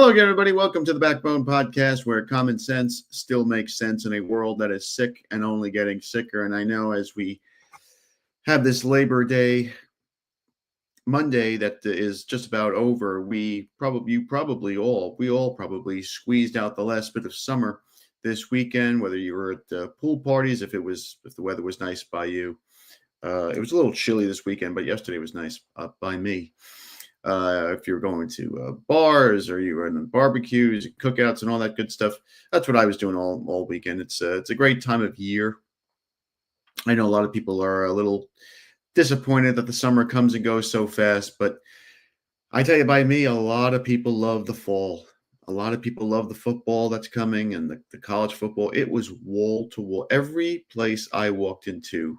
Hello again, everybody. Welcome to the Backbone Podcast, where common sense still makes sense in a world that is sick and only getting sicker. And I know as we have this Labor Day Monday that is just about over, we all probably squeezed out the last bit of summer this weekend. Whether you were at pool parties, if the weather was nice by you, it was a little chilly this weekend, but yesterday was nice by me. If you're going to bars or you were in barbecues, cookouts, and all that good stuff, that's what I was doing all weekend. It's a great time of year. I know a lot of people are a little disappointed that the summer comes and goes so fast, but I tell you, by me, a lot of people love the fall. A lot of people love the football that's coming and the college football. It was wall to wall. Every place I walked into,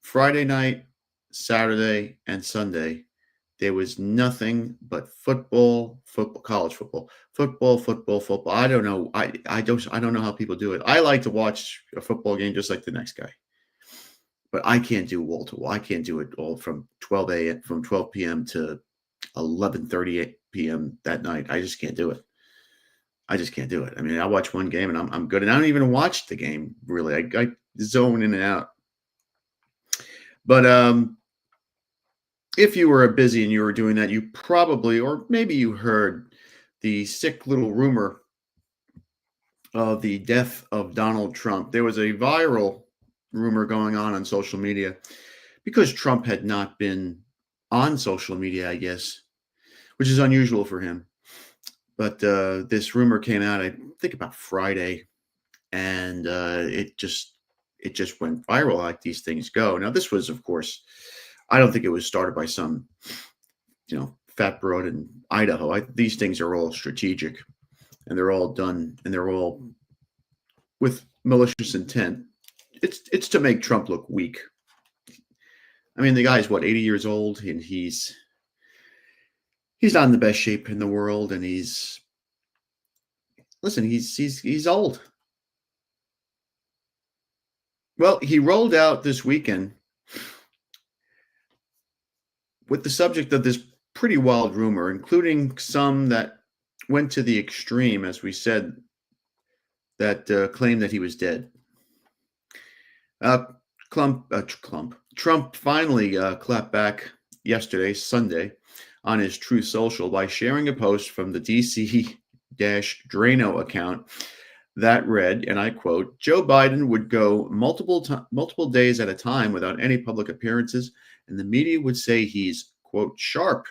Friday night, Saturday, and Sunday, there was nothing but football, college football, football. I don't know. I don't know how people do it. I like to watch a football game just like the next guy, but I can't do wall to wall. I can't do it all from 12 p.m. to 11:38 p.m. that night. I just can't do it. I mean, I watch one game and I'm good, and I don't even watch the game really. I zone in and out. But if you were busy and you were doing that, you probably, or maybe you heard the sick little rumor of the death of Donald Trump. There was a viral rumor going on social media because Trump had not been on social media, I guess, which is unusual for him. But this rumor came out, I think about Friday, and it just went viral like these things go. Now, this was, of course, I don't think it was started by some, fat broad in Idaho. These things are all strategic, and they're all done, and they're all with malicious intent. It's to make Trump look weak. I mean, the guy's 80 years old, and he's not in the best shape in the world, and he's old. Well, he rolled out this weekend with the subject of this pretty wild rumor, including some that went to the extreme, as we said, that claimed that he was dead. Trump finally clapped back yesterday, Sunday, on his Truth Social by sharing a post from the DC-Drano account that read, and I quote, "Joe Biden would go multiple days at a time without any public appearances, and the media would say he's, quote, sharp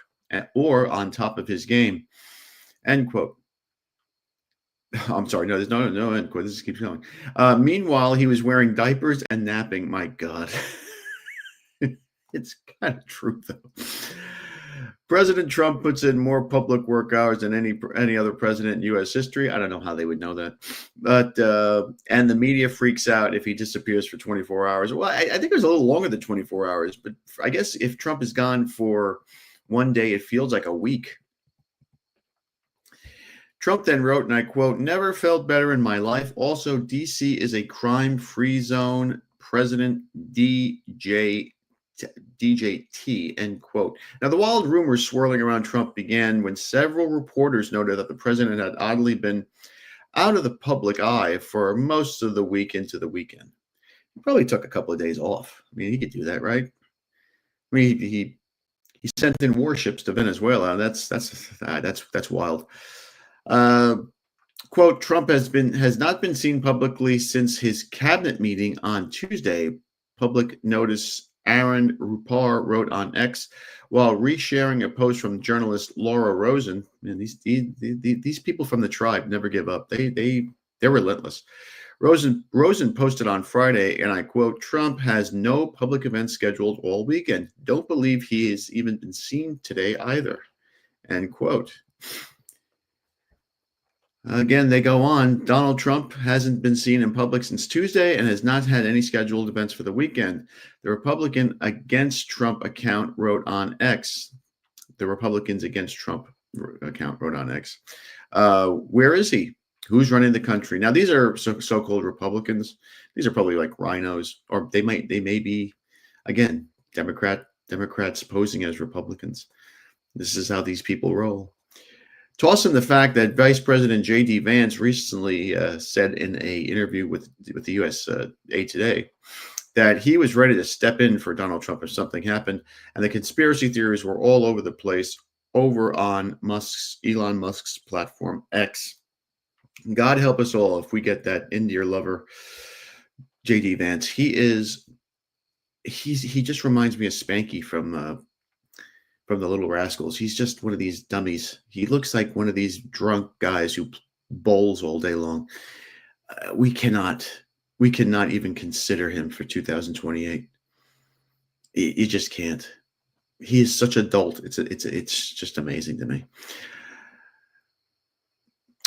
or on top of his game," end quote. I'm sorry, no, there's no end quote. This keeps going. Meanwhile, he was wearing diapers and napping. My God. It's kind of true, though. President Trump puts in more public work hours than any other president in U.S. history. I don't know how they would know that. But and the media freaks out if he disappears for 24 hours. Well, I think it was a little longer than 24 hours. But I guess if Trump is gone for one day, it feels like a week. Trump then wrote, and I quote, "Never felt better in my life. Also, D.C. is a crime-free zone. President DJT," end quote. Now, the wild rumors swirling around Trump began when several reporters noted that the president had oddly been out of the public eye for most of the week into the weekend. He probably took a couple of days off. I mean, he could do that, right? I mean, he sent in warships to Venezuela. That's wild. Quote, "Trump has not been seen publicly since his cabinet meeting on Tuesday," public notice Aaron Rupar wrote on X while resharing a post from journalist Laura Rosen. And these people from the tribe never give up. They're relentless. Rosen posted on Friday, and I quote, "Trump has no public events scheduled all weekend. Don't believe he has even been seen today either," end quote. Again, they go on. Donald Trump hasn't been seen in public since Tuesday and has not had any scheduled events for the weekend. The Republican Against Trump account wrote on X. The Republicans Against Trump account wrote on X. Where is he? Who's running the country? Now, these are so-called Republicans. These are probably like rhinos, or they may be, again, Democrats posing as Republicans. This is how these people roll. Toss in the fact that Vice President J.D. Vance recently said in an interview with the USA Today that he was ready to step in for Donald Trump if something happened, and the conspiracy theories were all over the place over on Elon Musk's platform X. God help us all if we get that India lover, J.D. Vance. He just reminds me of Spanky from the Little Rascals. He's just one of these dummies. He looks like one of these drunk guys who bowls all day long. We cannot even consider him for 2028. You just can't. He is such a dolt. It's just amazing to me.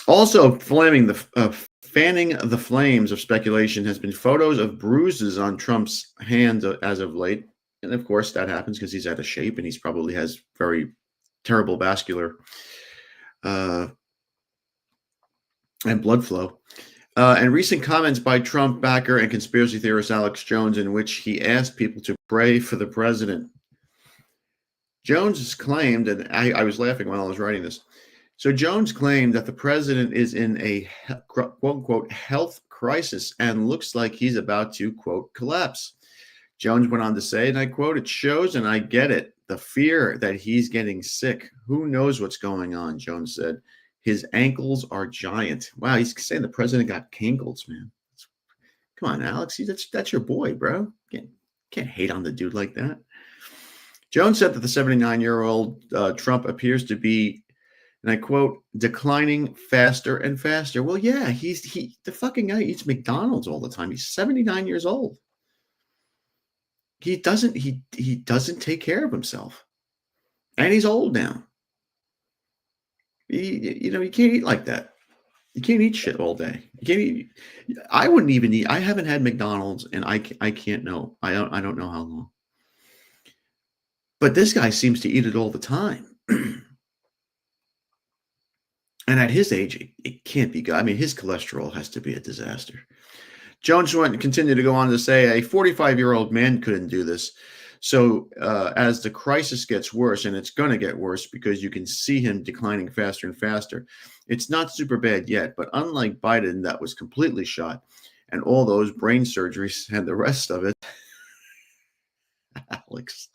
Also, fanning the flames of speculation has been photos of bruises on Trump's hands as of late. And of course, that happens because he's out of shape and he's probably has very terrible vascular and blood flow. And recent comments by Trump backer and conspiracy theorist Alex Jones, in which he asked people to pray for the president. Jones has claimed, and I was laughing while I was writing this. So Jones claimed that the president is in a quote unquote health crisis and looks like he's about to quote collapse. Jones went on to say, and I quote, "It shows, and I get it, the fear that he's getting sick. Who knows what's going on," Jones said. "His ankles are giant." Wow, he's saying the president got cankles, man. Come on, Alex, that's your boy, bro. Can't hate on the dude like that. Jones said that the 79-year-old Trump appears to be, and I quote, declining faster and faster. Well, yeah, the fucking guy eats McDonald's all the time. He's 79 years old. He doesn't take care of himself. And he's old now. You can't eat like that. You can't eat shit all day. You can't eat. I wouldn't even eat. I haven't had McDonald's, and I can't know. I don't know how long. But this guy seems to eat it all the time. And at his age, it can't be good. I mean, his cholesterol has to be a disaster. Jones continued to go on to say a 45-year-old man couldn't do this. So as the crisis gets worse, and it's going to get worse because you can see him declining faster and faster, it's not super bad yet. But unlike Biden, that was completely shot, and all those brain surgeries and the rest of it, Alex,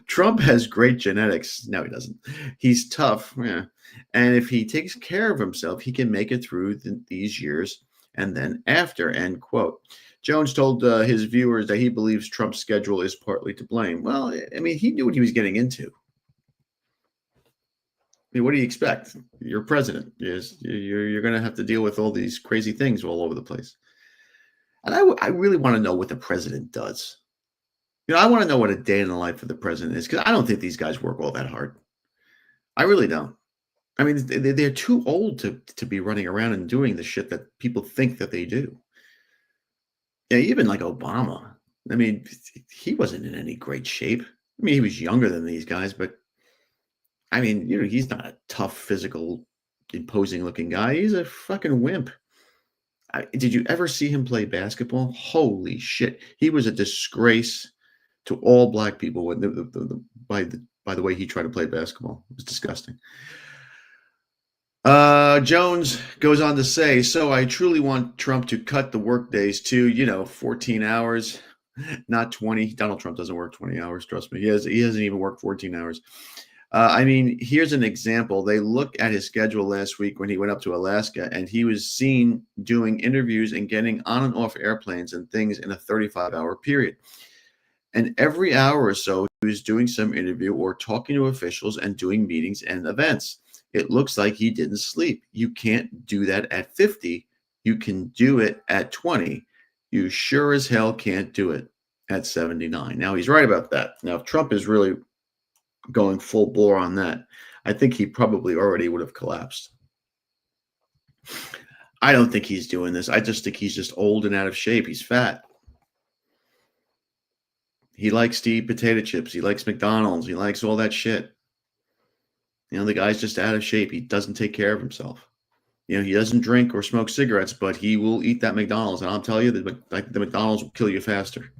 Trump has great genetics. No, he doesn't. He's tough. Yeah. And if he takes care of himself, he can make it through these years and then after, end quote. Jones told his viewers that he believes Trump's schedule is partly to blame. Well, I mean, he knew what he was getting into. I mean, what do you expect? You're president. You're going to have to deal with all these crazy things all over the place. And I really want to know what the president does. I want to know what a day in the life of the president is, because I don't think these guys work all that hard. I really don't. I mean, they're too old to be running around and doing the shit that people think that they do. Yeah, even like Obama. I mean, he wasn't in any great shape. I mean, he was younger than these guys, but I mean, he's not a tough, physical, imposing-looking guy. He's a fucking wimp. Did you ever see him play basketball? Holy shit. He was a disgrace to all black people by the way he tried to play basketball. It was disgusting. Jones goes on to say, so I truly want Trump to cut the work days to, 14 hours, not 20. Donald Trump doesn't work 20 hours. Trust me. He hasn't even worked 14 hours. I mean, here's an example. They looked at his schedule last week when he went up to Alaska, and he was seen doing interviews and getting on and off airplanes and things in a 35-hour period. And every hour or so, he was doing some interview or talking to officials and doing meetings and events. It looks like he didn't sleep. You can't do that at 50. You can do it at 20. You sure as hell can't do it at 79. Now, he's right about that. Now, if Trump is really going full bore on that, I think he probably already would have collapsed. I don't think he's doing this. I just think he's just old and out of shape. He's fat. He likes to eat potato chips. He likes McDonald's. He likes all that shit. The guy's just out of shape. He doesn't take care of himself. He doesn't drink or smoke cigarettes, but he will eat that McDonald's. And I'll tell you that the McDonald's will kill you faster.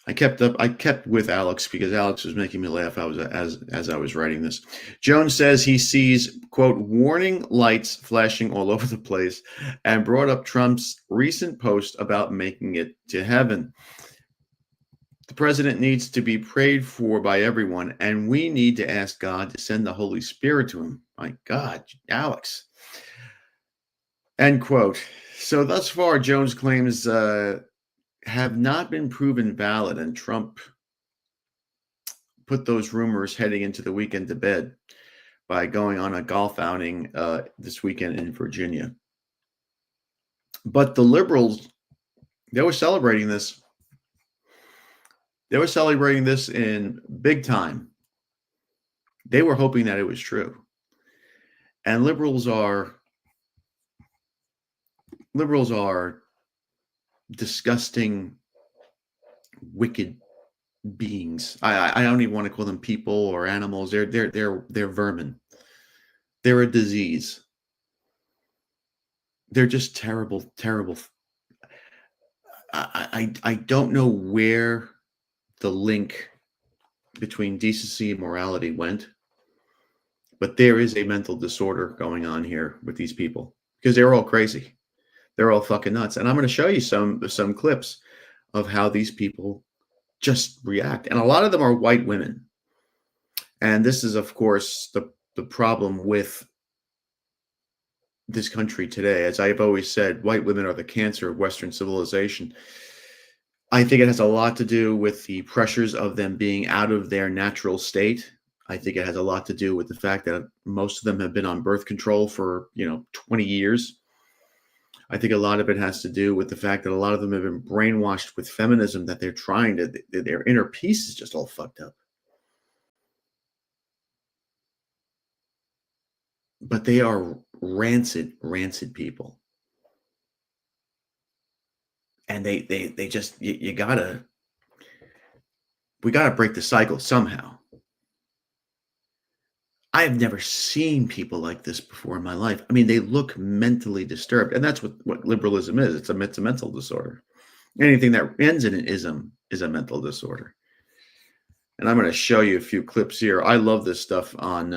I kept with Alex because Alex was making me laugh. As I was writing this. Jones says he sees, quote, warning lights flashing all over the place, and brought up Trump's recent post about making it to heaven. The president needs to be prayed for by everyone, and we need to ask God to send the Holy Spirit to him. My God, Alex. End quote. So thus far, Jones' claims have not been proven valid, and Trump put those rumors heading into the weekend to bed by going on a golf outing this weekend in Virginia. But the liberals, they were celebrating this. They were celebrating this in big time. They were hoping that it was true. And liberals are disgusting, wicked beings. I don't even want to call them people or animals. They're vermin. They're a disease. They're just terrible, terrible. I don't know where the link between decency and morality went, but there is a mental disorder going on here with these people because they're all crazy. They're all fucking nuts. And I'm going to show you some clips of how these people just react. And a lot of them are white women. And this is, of course, the problem with this country today. As I've always said, white women are the cancer of Western civilization. I think it has a lot to do with the pressures of them being out of their natural state. I think it has a lot to do with the fact that most of them have been on birth control for, 20 years. I think a lot of it has to do with the fact that a lot of them have been brainwashed with feminism, that they're trying to, their inner peace is just all fucked up. But they are rancid people. And they just, we gotta break the cycle somehow. I have never seen people like this before in my life. I mean, they look mentally disturbed, and that's what liberalism is. It's a mental disorder. Anything that ends in an ism is a mental disorder. And I'm going to show you a few clips here. I love this stuff on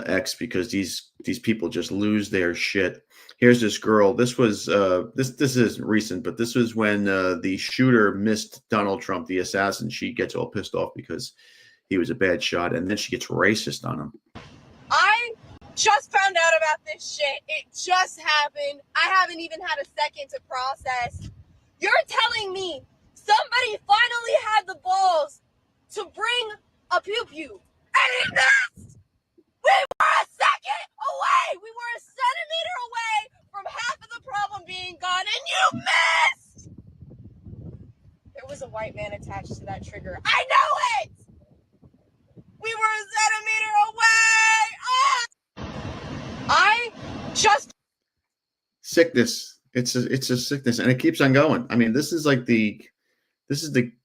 X because these people just lose their shit. Here's this girl. This was this isn't recent, but this was when the shooter missed Donald Trump, the assassin. She gets all pissed off because he was a bad shot, and then she gets racist on him. I just found out about this shit. It just happened. I haven't even had a second to process. You're telling me somebody finally had the balls to bring a pew-pew, and he missed! We were a second away! We were a centimeter away from half of the problem being gone, and you missed! There was a white man attached to that trigger. I know it! We were a centimeter away! Oh! I just... Sickness. It's a sickness, and it keeps on going. I mean, this is the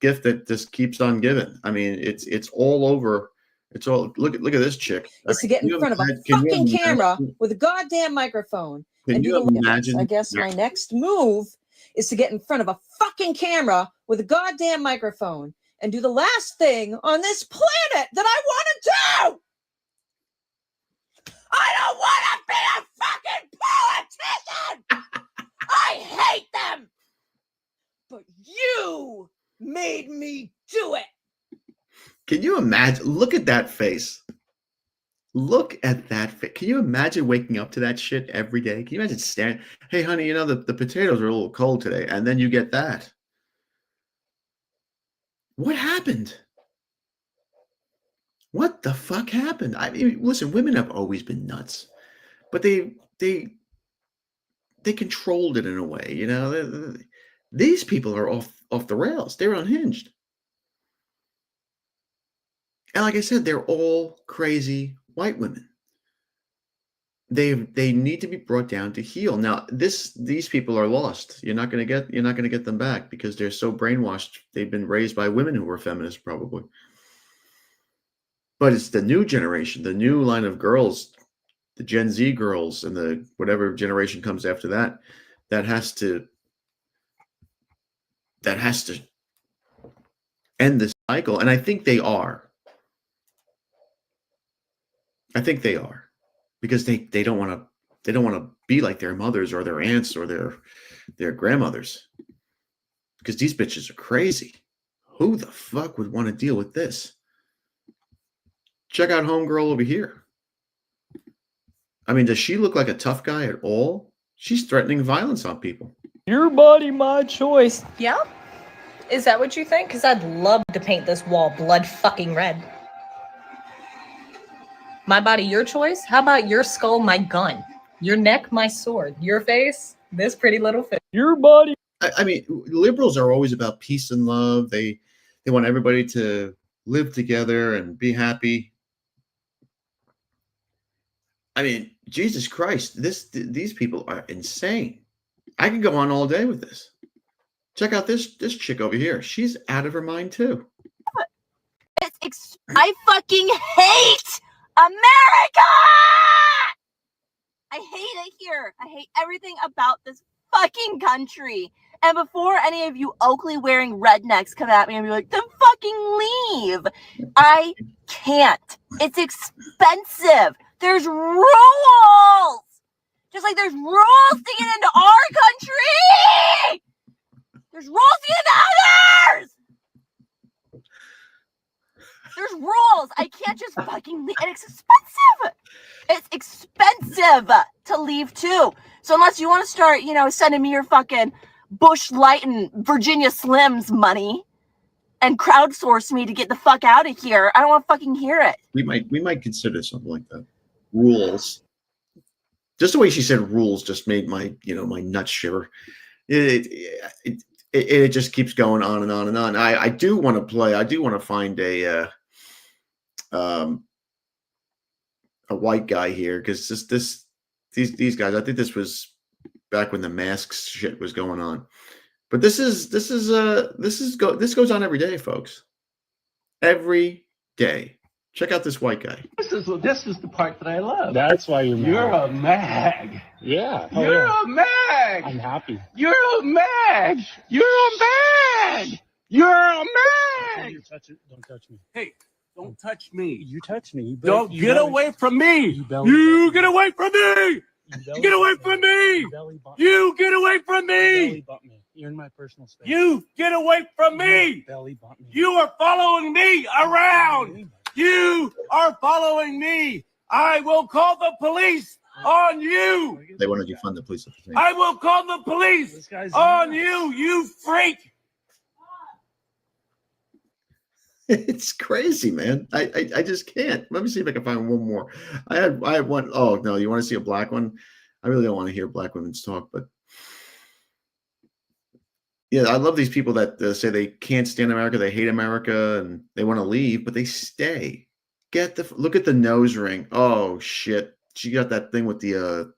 gift that just keeps on giving. I mean, it's all over. It's all look at this chick. Is to get in front of a fucking camera with a goddamn microphone and do the imagine? I guess my next move is to get in front of a fucking camera with a goddamn microphone and do the last thing on this planet that I want to do. I don't want to be a fucking politician. I hate them. But you made me do it. Can you imagine? Look at that face. Look at that face. Can you imagine waking up to that shit every day? Can you imagine staring? Hey, honey, the potatoes are a little cold today. And then you get that. What happened? What the fuck happened? I mean, listen, women have always been nuts, but they controlled it in a way. These people are off the rails. They're unhinged. And like I said, they're all crazy white women. They need to be brought down to heel. Now, these people are lost. You're not going to get them back because they're so brainwashed. They've been raised by women who were feminists, probably. But it's the new generation, the new line of girls, the Gen Z girls, and the whatever generation comes after that has to that has to end this cycle. And I think they are. I think they are, because they don't want to be like their mothers or their aunts or their grandmothers, because these bitches are crazy. Who the fuck would want to deal with this? Check out homegirl over here. I mean, does she look like a tough guy at all? She's threatening violence on people. Your body, my choice. Yeah? Is that what you think? Because I'd love to paint this wall blood fucking red. My body, your choice? How about your skull, my gun? Your neck, my sword? Your face, this pretty little face? Your body. I mean, liberals are always about peace and love. They want everybody to live together and be happy. I mean, Jesus Christ, these people are insane. I can go on all day with this. Check out this chick over here. She's out of her mind too. I fucking hate America! I hate it here. I hate everything about this fucking country. And before any of you Oakley wearing rednecks come at me and be like, then fucking leave. I can't. It's expensive. There's rules. Just like there's rules to get into our country. There's rules to get into others. There's rules. I can't just fucking leave. And it's expensive. It's expensive to leave too. So unless you want to start, sending me your fucking Bush Light and Virginia Slims money and crowdsource me to get the fuck out of here, I don't want to fucking hear it. We might consider something like that. Rules. Just the way she said rules just made my nuts shiver. It just keeps going on and on and on. I do want to play. I do want to find a white guy here, because these guys. I think this was back when the masks shit was going on. But this goes on every day, folks. Every day. Check out this white guy. This is the part that I love. That's why you're mad. You're a mag. Yeah. You're a mag. I'm happy. You're a mag. You're a mag. You're a mag. Don't touch me. Hey, don't touch me. You touch me. Don't get away from me. You get away from me. You get away from me. You get away from me. You're in my personal space. You get away from me. Belly bump me. You are following me around. You are following me. I will call the police on you. They wanted you to fund the police. I will call the police on you, you freak. It's crazy, man. I just can't. Let me see if I can find one more. I had one. Oh no, you want to see a black one? I really don't want to hear black women's talk, but yeah, I love these people that say they can't stand America, they hate America, and they want to leave, but they stay. Look at the nose ring. Oh shit, she got that thing with the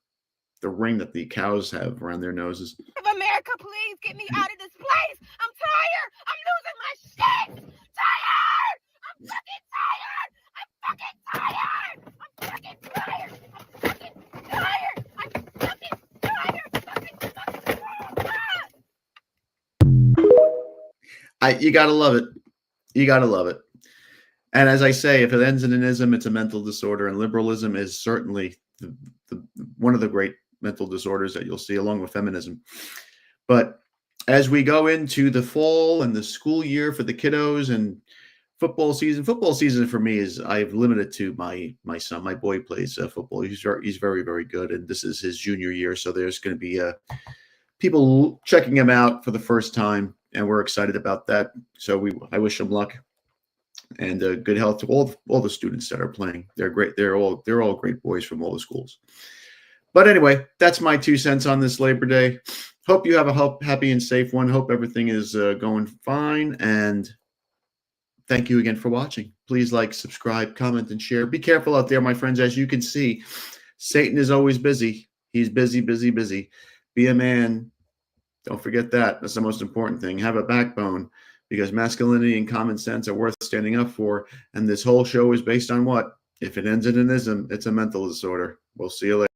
ring that the cows have around their noses. America, please get me out of this place. I'm tired. I'm losing my shit. Tired. I'm fucking tired. I'm fucking tired. I'm fucking tired. I'm fucking tired. You gotta love it. You gotta love it. And as I say, if it ends in an ism, it's a mental disorder, and liberalism is certainly one of the great mental disorders that you'll see, along with feminism. But as we go into the fall and the school year for the kiddos and football season for me is, I've limited to my son. My boy plays football. He's very, very good, and this is his junior year, so there's going to be people checking him out for the first time, and we're excited about that. So I wish him luck and good health to all the students that are playing. They're great. They're all great boys from all the schools. But anyway, that's my 2 cents on this Labor Day. Hope you have a happy and safe one. Hope everything is going fine. And thank you again for watching. Please like, subscribe, comment, and share. Be careful out there, my friends. As you can see, Satan is always busy. He's busy, busy, busy. Be a man. Don't forget that. That's the most important thing. Have a backbone, because masculinity and common sense are worth standing up for. And this whole show is based on what? If it ends in an ism, it's a mental disorder. We'll see you later.